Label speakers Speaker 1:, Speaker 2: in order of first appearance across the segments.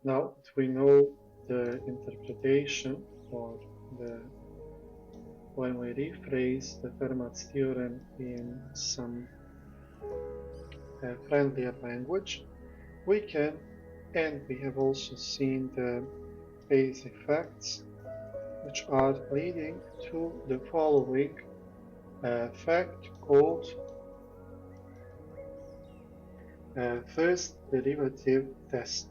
Speaker 1: Now that we know the interpretation or the when we rephrase the Fermat's theorem in some friendlier language, we can, and we have also seen the base effects which are leading to the following fact called first derivative test.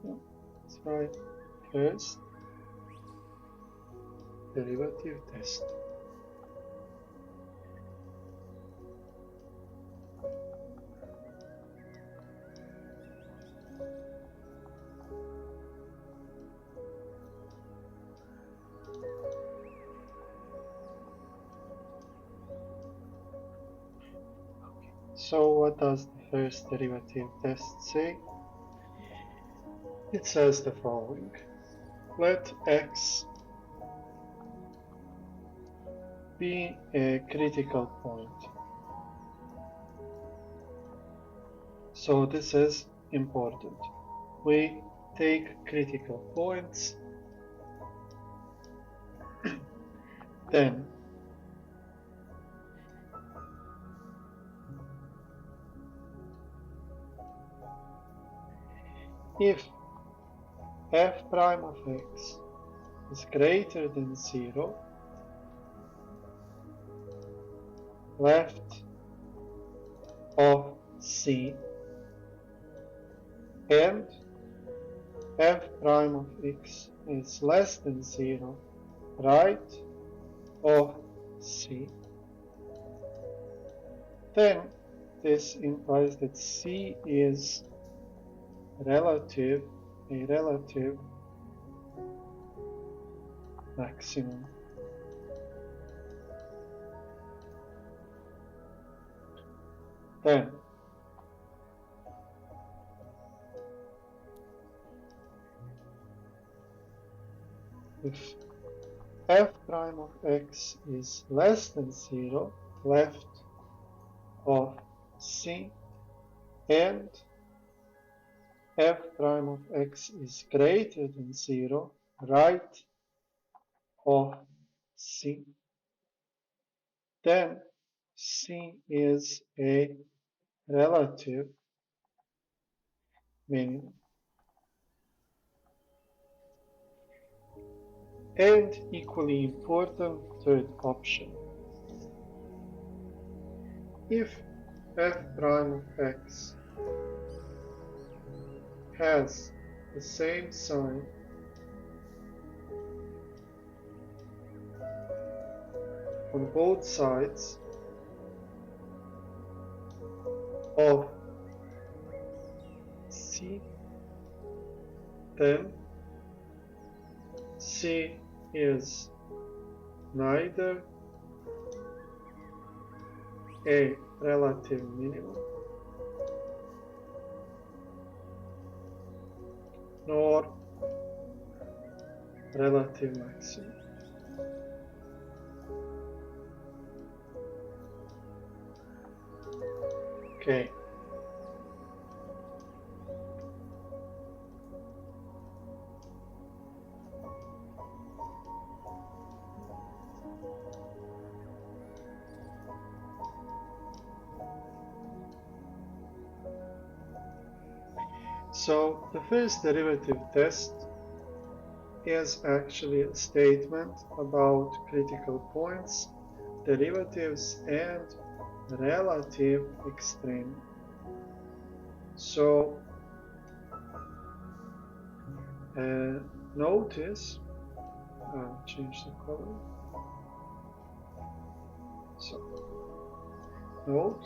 Speaker 1: So let's write first derivative test. So what does the first derivative test say? It says the following. Let x be a critical point. So this is important. We take critical points, then if f prime of x is greater than 0, left of c, and f prime of x is less than 0, right of c, then this implies that c is a relative maximum. Then if f prime of x is less than 0, left of c, and f prime of x is greater than 0, right of c, then c is a relative minimum. And equally important, third option. If f prime of x has the same sign on both sides of c, then c is neither a relative minimum nor relative maximum. Okay. So the first derivative test is actually a statement about critical points, derivatives, and relative extrema. So notice, I'll change the color. So note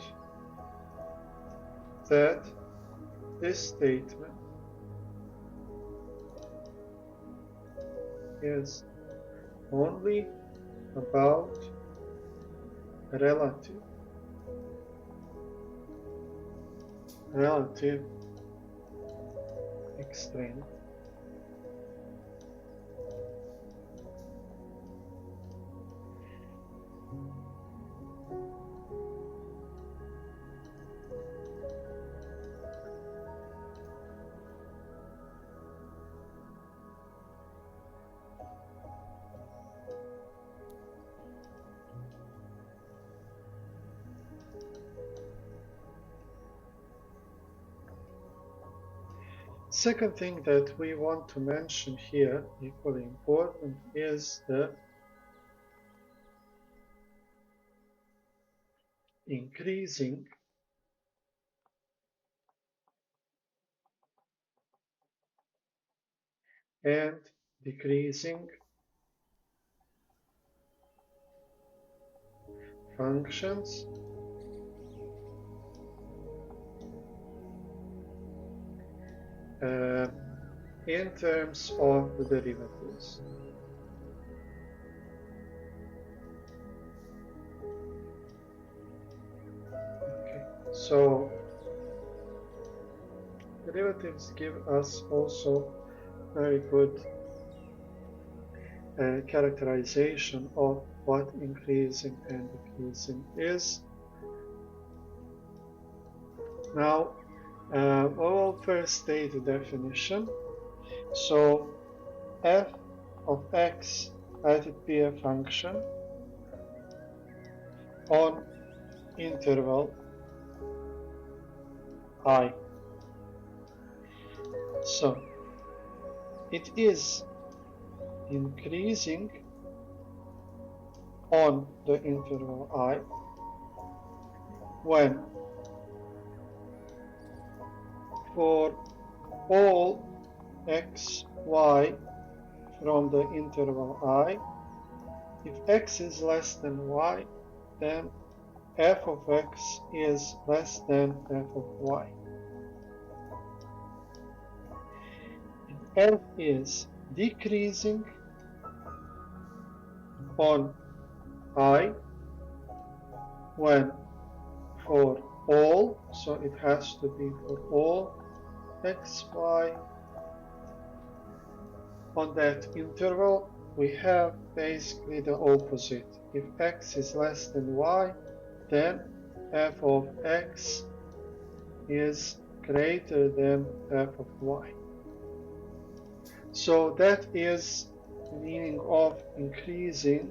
Speaker 1: that this statement is only about relative extrema. Second thing that we want to mention here, equally important, is the increasing and decreasing functions in terms of the derivatives. Okay, so derivatives give us also very good characterization of what increasing and decreasing is. Now, we will first state the definition. So, f of x, let it be a function on interval I. So, it is increasing on the interval I when for all x, y from the interval I, if x is less than y, then f of x is less than f of y. If f is decreasing on I when for all, so it has to be for all x, y on that interval, we have basically the opposite. If x is less than y, then f of x is greater than f of y. So that is the meaning of increasing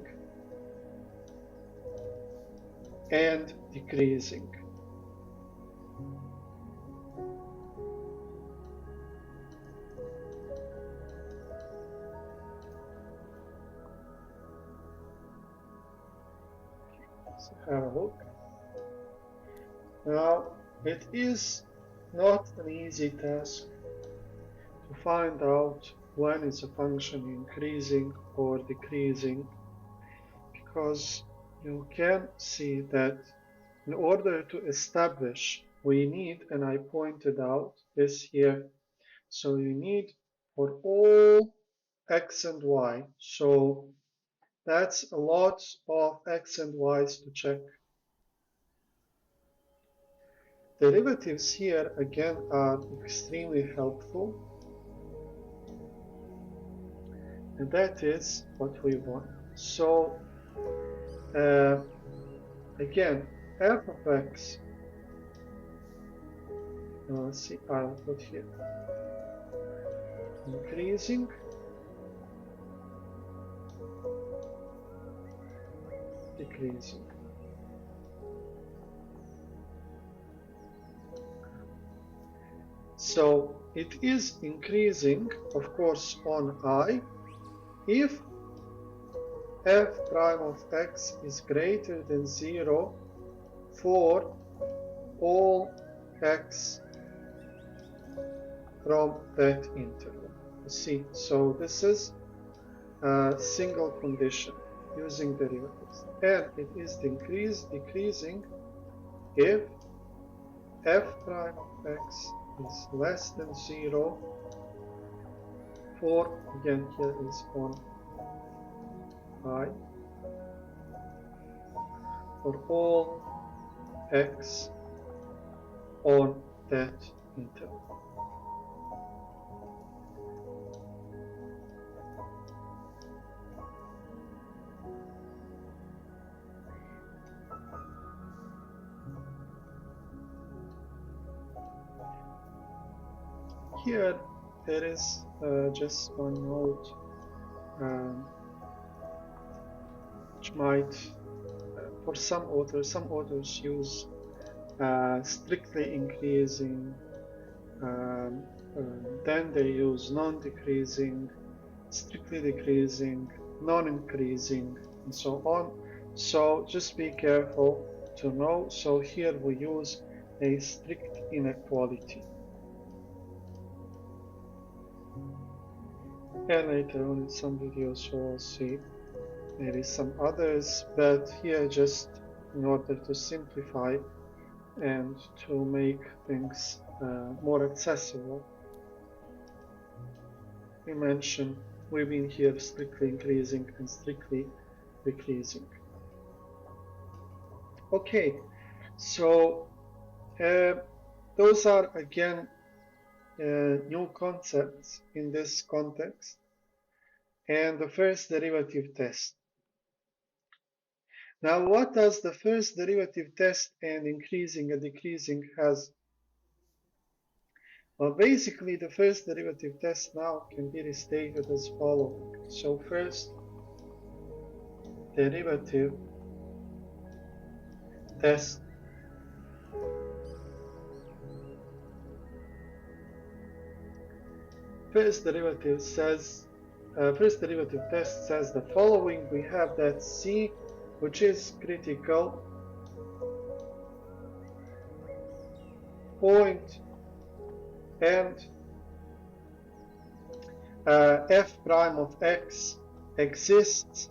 Speaker 1: and decreasing. Let's have a look. Now, it is not an easy task to find out when is a function increasing or decreasing, because you can see that in order to establish, we need, and I pointed out this here, so you need for all x and y, so that's a lot of x and y's to check. Derivatives here again are extremely helpful, and that is what we want. So again, f of x, let's see, I'll put here increasing, decreasing. So it is increasing, of course, on I if f prime of x is greater than 0 for all x from that interval. You see, so this is a single condition using derivatives, and it is decreasing if f prime of x is less than 0 for, again here is on I, for all x on that interval. Here there is just one note which might, for some authors use strictly increasing then they use non-decreasing, strictly decreasing, non-increasing, and so on. So just be careful to know. So here we use a strict inequality. And later on in some videos we'll see maybe some others, but here just in order to simplify and to make things more accessible, we mentioned we've been here strictly increasing and strictly decreasing. Okay, so those are again new concepts in this context, and the first derivative test. Now, what does the first derivative test and increasing and decreasing has? Well, basically, the first derivative test now can be restated as following. So first derivative test first derivative test says the following. We have that C, which is critical point, and f prime of x exists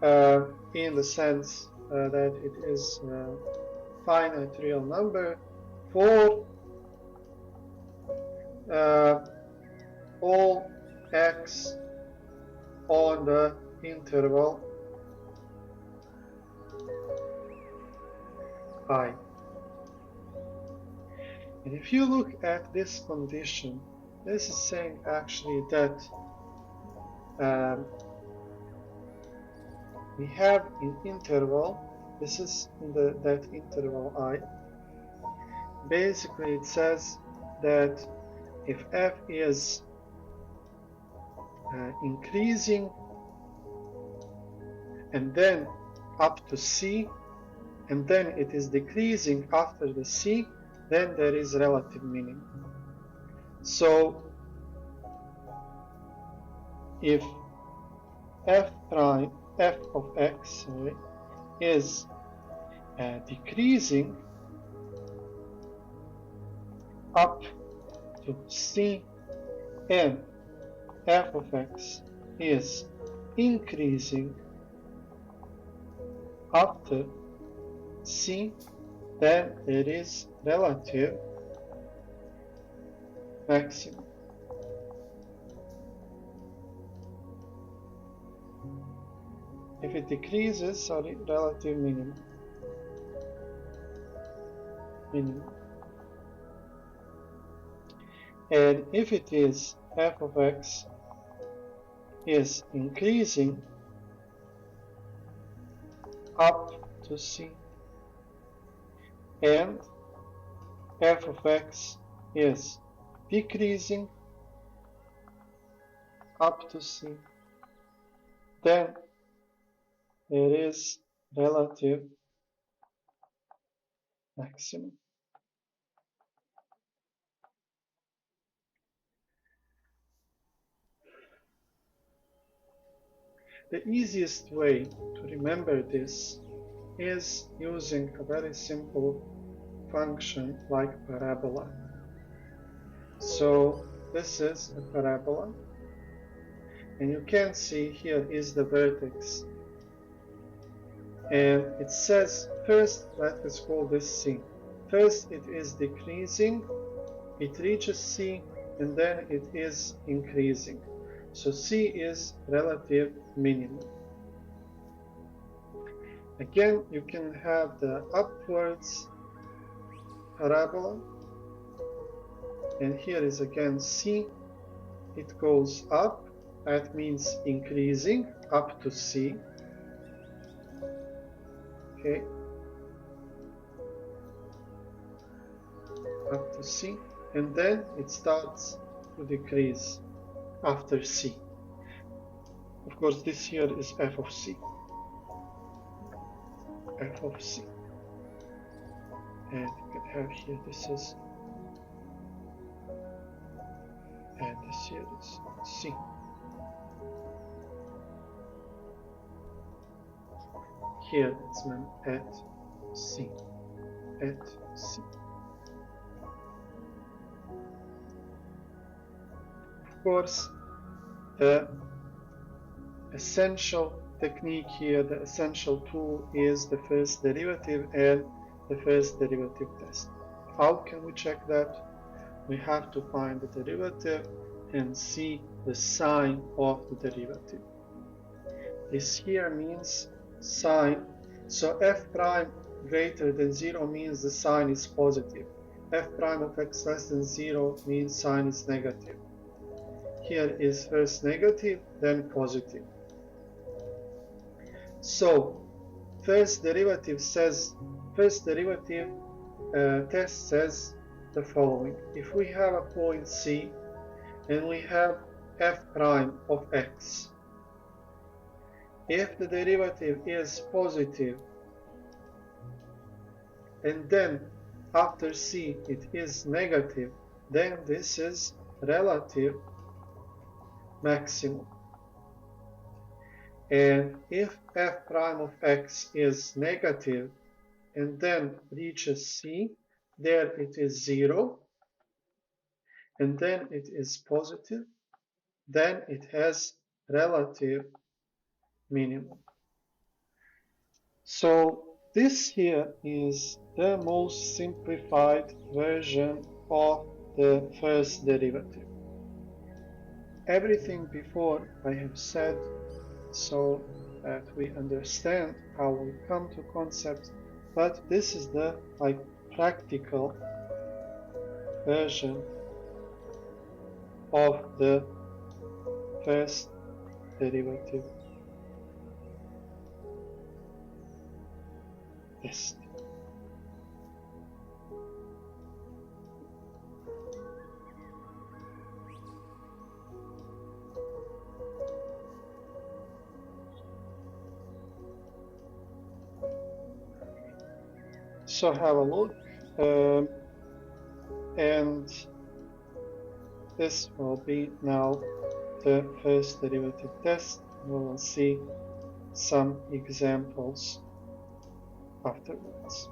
Speaker 1: in the sense that it is a finite real number for all x on the interval I. And if you look at this condition, this is saying actually that we have in interval, this is in that interval I, basically it says that if f is increasing and then up to c, and then it is decreasing after the c, then there is relative minimum. So if f of x is decreasing up to c, and f of x is increasing after c, then there is relative maximum. If it decreases, sorry, relative minimum. And if it is f of x is increasing up to c, and f of x is decreasing up to c, then there is relative maximum. The easiest way to remember this is using a very simple function like parabola. So this is a parabola, and you can see here is the vertex, and it says first, let us call this C. First it is decreasing, it reaches C, and then it is increasing. So C is relative minimum. Again, you can have the upwards parabola, and here is again C. It goes up, that means increasing up to C. Okay, up to C, and then it starts to decrease after C. Of course, this here is f of C. F of C. And you can have here, this is here is C. Here it's meant at C. At C. Of course, the essential technique here, the essential tool is the first derivative and the first derivative test. How can we check that? We have to find the derivative and see the sign of the derivative. This here means sign. So f prime greater than 0 means the sign is positive. F prime of x less than 0 means sign is negative. Here is first negative, then positive. So first derivative test says the following. If we have a point C and we have f prime of x, if the derivative is positive and then after C it is negative, then this is relative maximum. And if f prime of x is negative and then reaches C, there it is 0, and then it is positive, then it has relative minimum. So this here is the most simplified version of the first derivative. Everything before I have said so that we understand how we come to concepts, but this is the practical version of the first derivative test. So have a look, and this will be now the first derivative test. We will see some examples afterwards.